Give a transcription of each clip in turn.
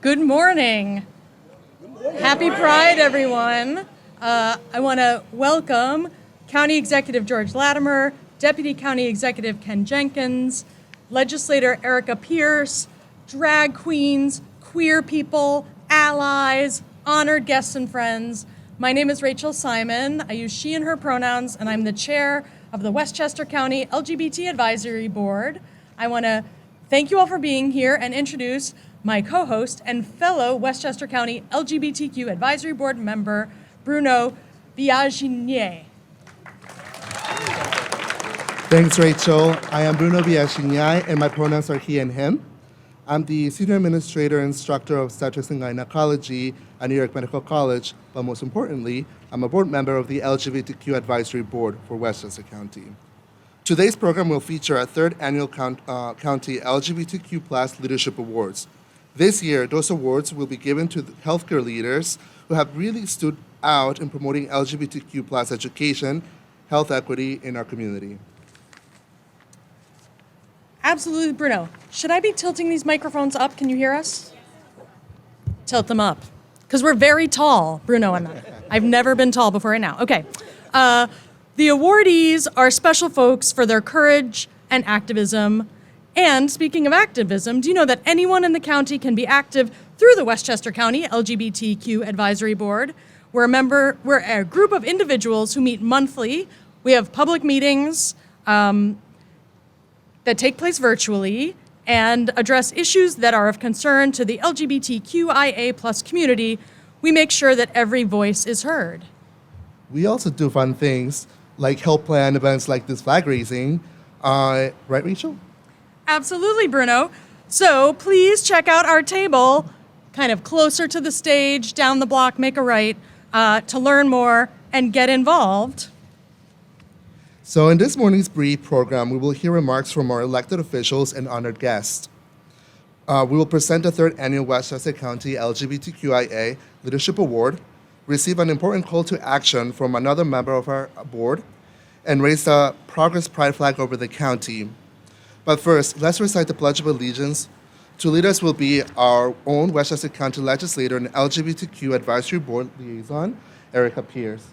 Good morning. Happy Pride, everyone. I want to welcome County Executive George Latimer, Deputy County Executive Ken Jenkins, Legislator Erica Pierce, drag queens, queer people, allies, honored guests and friends. My name is Rachel Simon. I use she and her pronouns, and I'm the chair of the Westchester County LGBT Advisory Board. I want to thank you all for being here and introduce my co-host and fellow Westchester County LGBTQ Advisory Board member, Bruno Biaginier. Thanks, Rachel. I am Bruno Biaginier, and my pronouns are he and him. I'm the Senior Administrator and Instructor of Obstetrics and Gynecology at New York Medical College, but most importantly, I'm a board member of the LGBTQ Advisory Board for Westchester County. Today's program will feature our third annual county LGBTQ+ Leadership Awards. This year, those awards will be given to healthcare leaders who have really stood out in promoting LGBTQ+ education, health equity in our community. Absolutely, Bruno. Should I be tilting these microphones up? Can you hear us? Tilt them up. Because we're very tall, Bruno and I. I've never been tall before right now. Okay. The awardees are special folks for their courage and activism. And speaking of activism, do you know that anyone in the county can be active through the Westchester County LGBTQ Advisory Board? We're a group of individuals who meet monthly. We have public meetings that take place virtually and address issues that are of concern to the LGBTQIA+ community. We make sure that every voice is heard. We also do fun things like help plan events like this flag raising. Right, Rachel? Absolutely, Bruno. So please check out our table, kind of closer to the stage, down the block, make a right, to learn more and get involved. So in this morning's brief program, we will hear remarks from our elected officials and honored guests. We will present the third annual Westchester County LGBTQIA Leadership Award, receive an important call to action from another member of our board, and raise the Progress Pride flag over the county. But first, let's recite the Pledge of Allegiance. To lead us will be our own Westchester County Legislator and LGBTQ Advisory Board Liaison, Erica Pierce.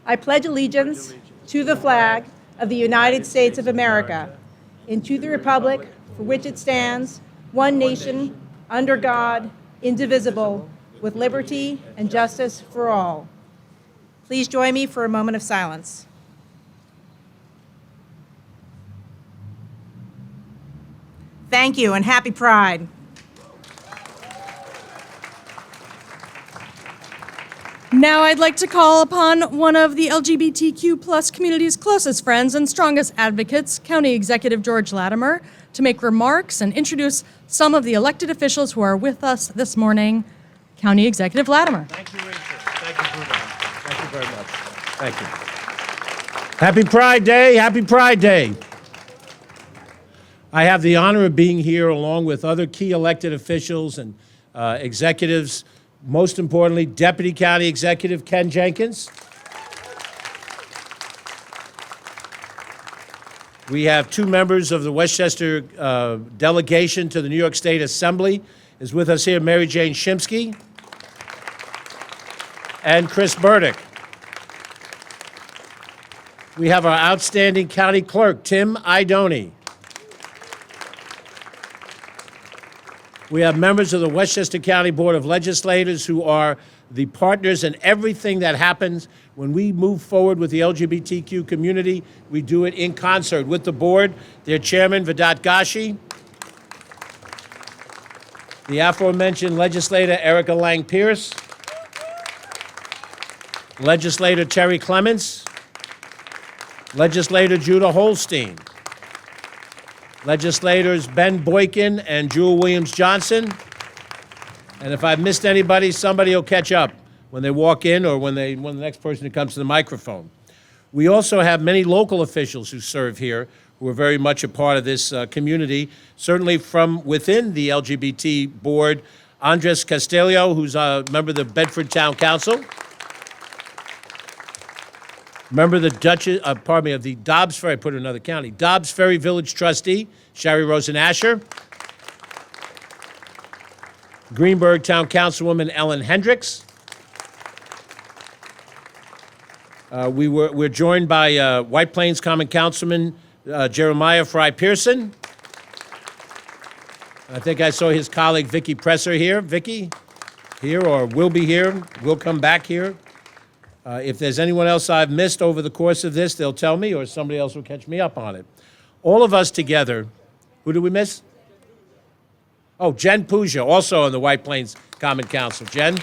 I pledge allegiance to the flag of the United States of America and to the republic for which it stands, one nation, under God, indivisible, with liberty and justice for all. Please join me for a moment of silence. Thank you and happy Pride. Now I'd like to call upon one of the LGBTQ+ community's closest friends and strongest advocates, County Executive George Latimer, to make remarks and introduce some of the elected officials who are with us this morning. County Executive Latimer. Thank you, Rachel. Thank you, Bruno. Thank you very much. Thank you. Happy Pride Day. Happy Pride Day. I have the honor of being here along with other key elected officials and executives. Most importantly, Deputy County Executive Ken Jenkins. We have two members of the Westchester delegation to the New York State Assembly. Is with us here Mary Jane Shimsky and Chris Burdick. We have our outstanding county clerk, Tim Idoni. We have members of the Westchester County Board of Legislators who are the partners in everything that happens. When we move forward with the LGBTQ community, we do it in concert with the board, their chairman, Vedat Gashi, the aforementioned legislator, Erica Lang Pierce, legislator Terry Clements, legislator Judah Holstein, legislators Ben Boykin and Jewel Williams-Johnson. And if I've missed anybody, somebody will catch up when they walk in or when the next person who comes to the microphone. We also have many local officials who serve here who are very much a part of this community, certainly from within the LGBT board. Andres Castillo, who's a member of the Bedford Town Council. Member of the of the Dobbs Ferry, put it in another county, Dobbs Ferry Village Trustee, Sherry Rosen Asher. Greenberg Town Councilwoman Ellen Hendricks. We're joined by White Plains Common Councilman Jeremiah Fry Pearson. I think I saw his colleague Vicky Presser here. Vicky, here or will be here, will come back here. If there's anyone else I've missed over the course of this, they'll tell me, or somebody else will catch me up on it. All of us together, who did we miss? Oh, Jen Puja, also on the White Plains Common Council. Jen?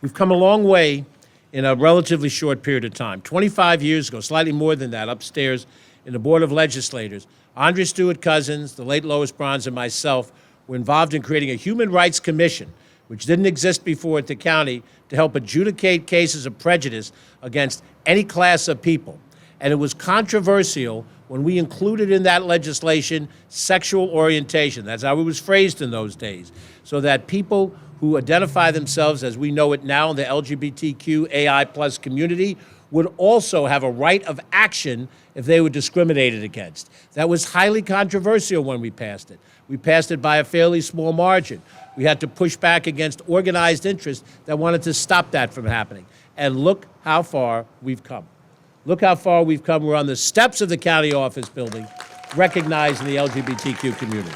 We've come a long way in a relatively short period of time. 25 years ago, slightly more than that, upstairs in the Board of Legislators, Andre Stewart Cousins, the late Lois Bronze, and myself were involved in creating a Human Rights Commission, which didn't exist before at the county, to help adjudicate cases of prejudice against any class of people. And it was controversial when we included in that legislation sexual orientation. That's how it was phrased in those days. So that people who identify themselves as we know it now in the LGBTQAI+ community would also have a right of action if they were discriminated against. That was highly controversial when we passed it. We passed it by a fairly small margin. We had to push back against organized interests that wanted to stop that from happening. And look how far we've come. Look how far we've come. We're on the steps of the county office building, recognizing the LGBTQ community.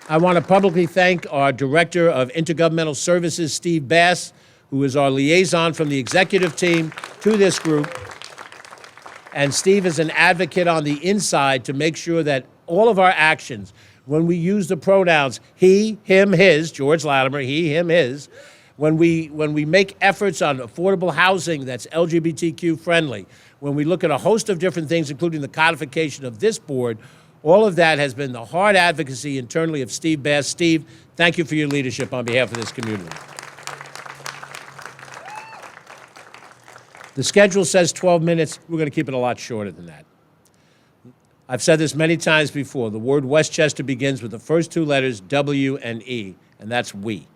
I want to publicly thank our Director of Intergovernmental Services, Steve Bass, who is our liaison from the executive team to this group. And Steve is an advocate on the inside to make sure that all of our actions, when we use the pronouns he, him, his, George Latimer, he, him, his, when we make efforts on affordable housing that's LGBTQ friendly, when we look at a host of different things, including the codification of this board, all of that has been the hard advocacy internally of Steve Bass. Steve, thank you for your leadership on behalf of this community. The schedule says 12 minutes. We're going to keep it a lot shorter than that. I've said this many times before. The word Westchester begins with the first two letters, W and E, and that's we.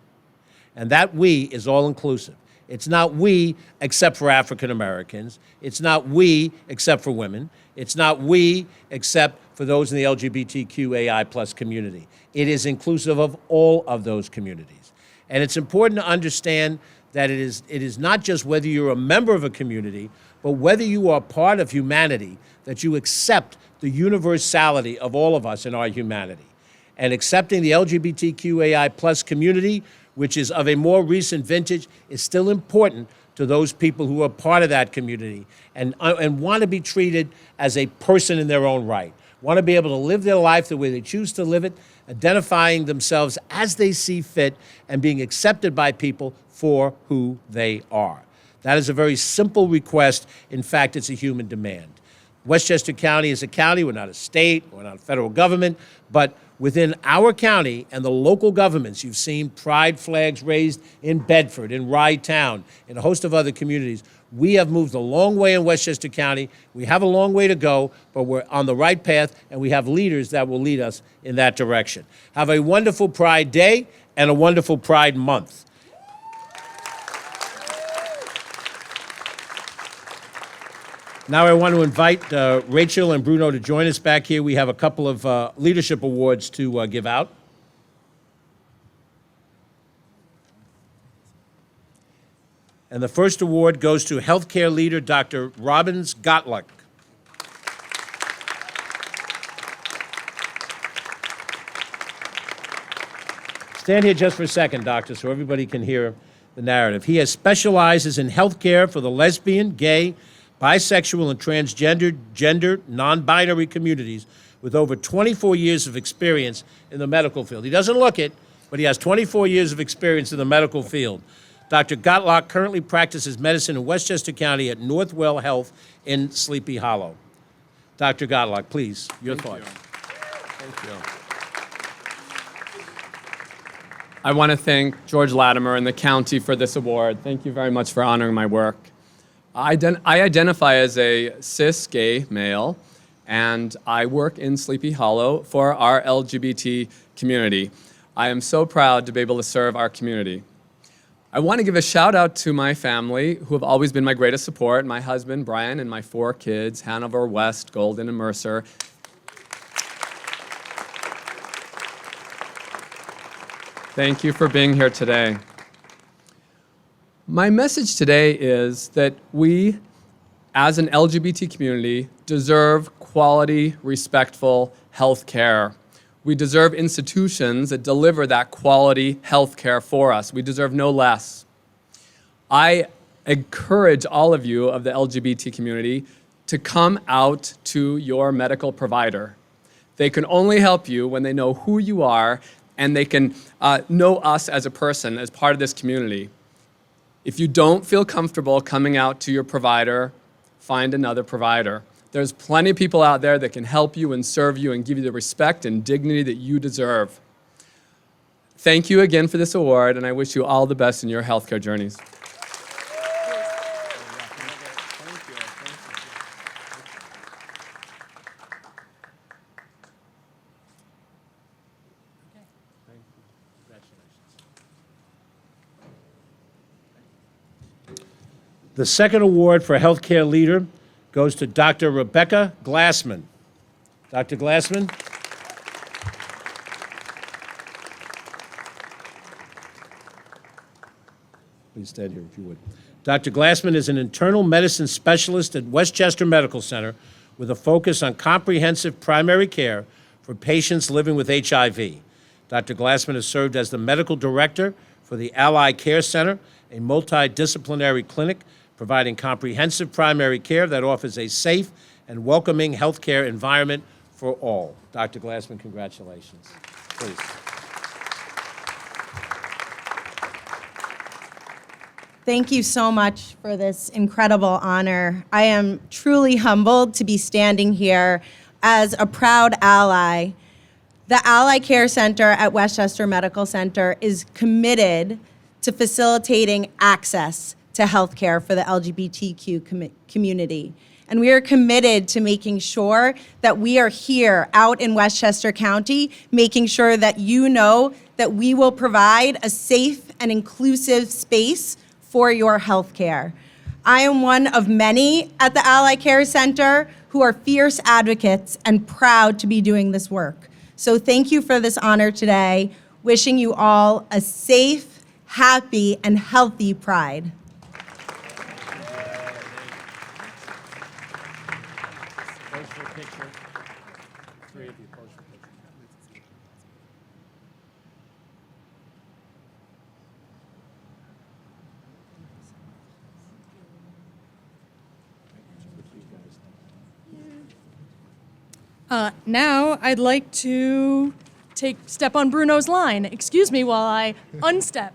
And that we is all-inclusive. It's not we except for African Americans. It's not we except for women. It's not we except for those in the LGBTQAI+ community. It is inclusive of all of those communities. And it's important to understand that it is not just whether you're a member of a community, but whether you are part of humanity, that you accept the universality of all of us in our humanity. And accepting the LGBTQAI+ community, which is of a more recent vintage, is still important to those people who are part of that community and want to be treated as a person in their own right, want to be able to live their life the way they choose to live it, identifying themselves as they see fit and being accepted by people for who they are. That is a very simple request. In fact, it's a human demand. Westchester County is a county. We're not a state. We're not a federal government. But within our county and the local governments, you've seen pride flags raised in Bedford, in Rye Town, in a host of other communities. We have moved a long way in Westchester County. We have a long way to go, but we're on the right path, and we have leaders that will lead us in that direction. Have a wonderful Pride Day and a wonderful Pride Month. Now I want to invite Rachel and Bruno to join us back here. We have a couple of leadership awards to give out. And the first award goes to healthcare leader Dr. Robbins Gottluck. Stand here just for a second, doctor, so everybody can hear the narrative. He has specializes in healthcare for the lesbian, gay, bisexual, and transgender, gender, non-binary communities with over 24 years of experience in the medical field. He doesn't look it, but he has 24 years of experience in the medical field. Dr. Gottlock currently practices medicine in Westchester County at Northwell Health in Sleepy Hollow. Dr. Gottlock, please, your thoughts. Thank you. I want to thank George Latimer and the county for this award. Thank you very much for honoring my work. I identify as a cis gay male, and I work in Sleepy Hollow for our LGBT community. I am so proud to be able to serve our community. I want to give a shout out to my family, who have always been my greatest support, my husband, Brian, and my 4 kids, Hanover, West, Golden, and Mercer. Thank you for being here today. My message today is that we, as an LGBT community, deserve quality, respectful health care. We deserve institutions that deliver that quality health care for us. We deserve no less. I encourage all of you of the LGBT community to come out to your medical provider. They can only help you when they know who you are and they can know us as a person, as part of this community. If you don't feel comfortable coming out to your provider, find another provider. There's plenty of people out there that can help you and serve you and give you the respect and dignity that you deserve. Thank you again for this award, and I wish you all the best in your healthcare journeys. The second award for Healthcare Leader goes to Dr. Rebecca Glassman. Dr. Glassman. Please stand here if you would. Dr. Glassman is an internal medicine specialist at Westchester Medical Center with a focus on comprehensive primary care for patients living with HIV. Dr. Glassman has served as the medical director for the Ally Care Center, a multidisciplinary clinic providing comprehensive primary care that offers a safe and welcoming healthcare environment for all. Dr. Glassman, congratulations. Please. Thank you so much for this incredible honor. I am truly humbled to be standing here as a proud ally. The Ally Care Center at Westchester Medical Center is committed to facilitating access to healthcare for the LGBTQ community. And we are committed to making sure that we are here out in Westchester County, making sure that you know that we will provide a safe and inclusive space for your healthcare. I am one of many at the Ally Care Center who are fierce advocates and proud to be doing this work. So thank you for this honor today. Wishing you all a safe, happy, and healthy Pride. Now I'd like to step on Bruno's line. Excuse me while I unstep.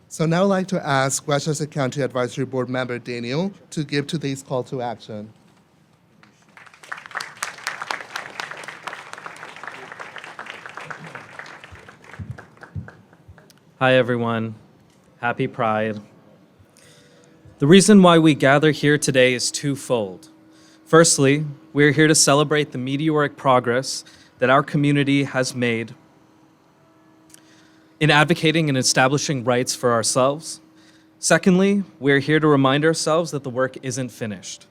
So now I'd like to ask Westchester County Advisory Board member Daniel to give today's call to action. Hi, everyone. Happy Pride. The reason why we gather here today is twofold. Firstly, we are here to celebrate the meteoric progress that our community has made in advocating and establishing rights for ourselves. Secondly, we are here to remind ourselves that the work isn't finished.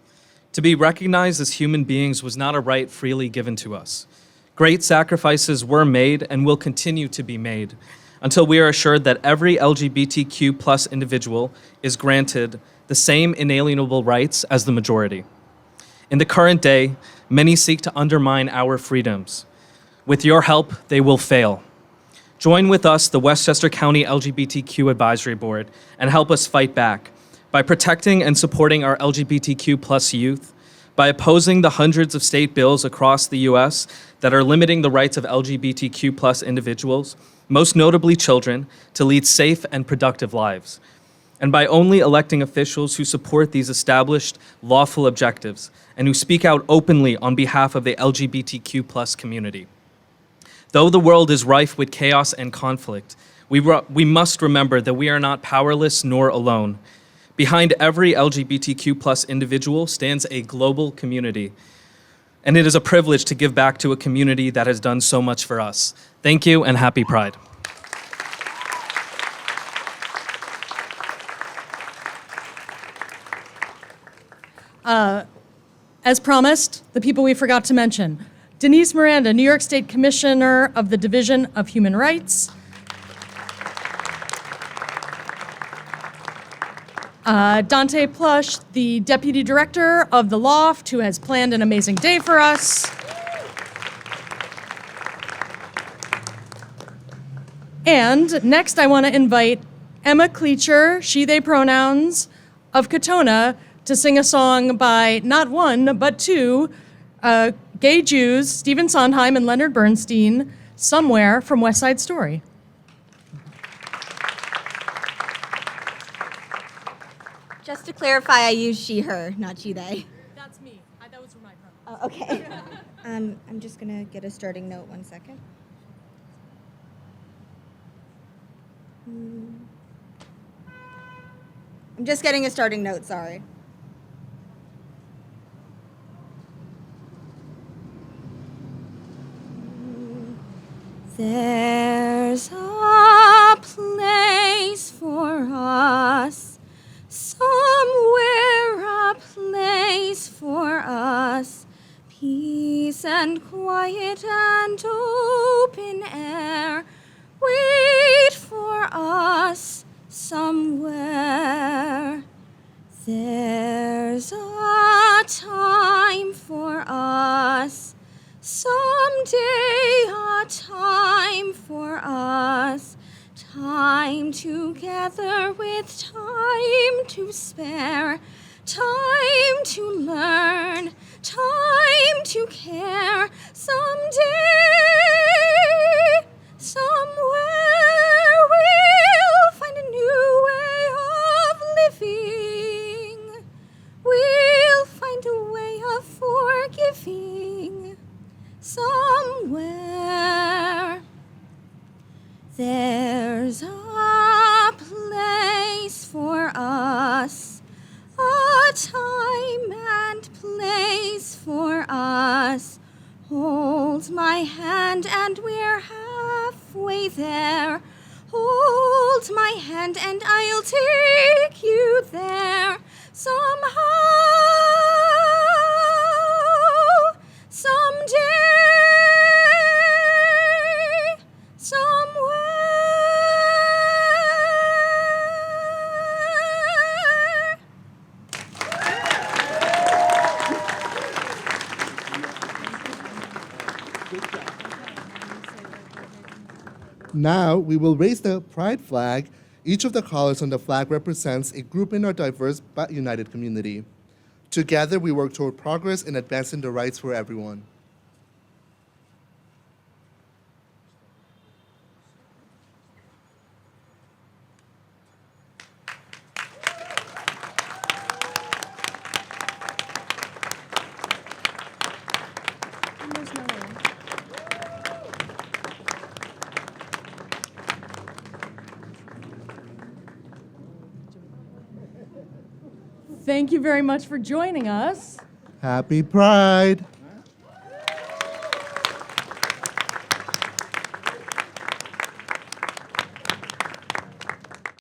To be recognized as human beings was not a right freely given to us. Great sacrifices were made and will continue to be made until we are assured that every LGBTQ+ individual is granted the same inalienable rights as the majority. In the current day, many seek to undermine our freedoms. With your help, they will fail. Join with us, the Westchester County LGBTQ Advisory Board, and help us fight back by protecting and supporting our LGBTQ+ youth, by opposing the hundreds of state bills across the U.S. that are limiting the rights of LGBTQ+ individuals, most notably children, to lead safe and productive lives, and by only electing officials who support these established lawful objectives and who speak out openly on behalf of the LGBTQ+ community. Though the world is rife with chaos and conflict, we must remember that we are not powerless nor alone. Behind every LGBTQ+ individual stands a global community, and it is a privilege to give back to a community that has done so much for us. Thank you and happy Pride. As promised, the people we forgot to mention. Denise Miranda, New York State Commissioner of the Division of Human Rights. Dante Plush, the Deputy Director of the Loft, who has planned an amazing day for us. And next, I want to invite Emma Kleacher, she, they pronouns, of Katona, to sing a song by not one, but two gay Jews, Stephen Sondheim and Leonard Bernstein, Somewhere from West Side Story. Just to clarify, I use she, her, not she, they. That's me. That was my pronouns. Oh, okay. I'm just going to get a starting note, 1 second. I'm just getting a starting note, sorry. There's a place for us, somewhere a place for us, peace and quiet and open air, wait for us somewhere. There's a time for us, someday a time for us, time together with time to spare, time to learn, time to care, someday, somewhere we'll find a new way of living. We'll find a way of forgiving somewhere. There's a place for us, a time and place for us. Hold my hand and we're halfway there. Hold my hand and I'll take you there. Somehow, someday, somewhere. Now, we will raise the pride flag. Each of the colors on the flag represents a group in our diverse but united community. Together, we work toward progress in advancing the rights for everyone. Thank you very much for joining us. Happy Pride!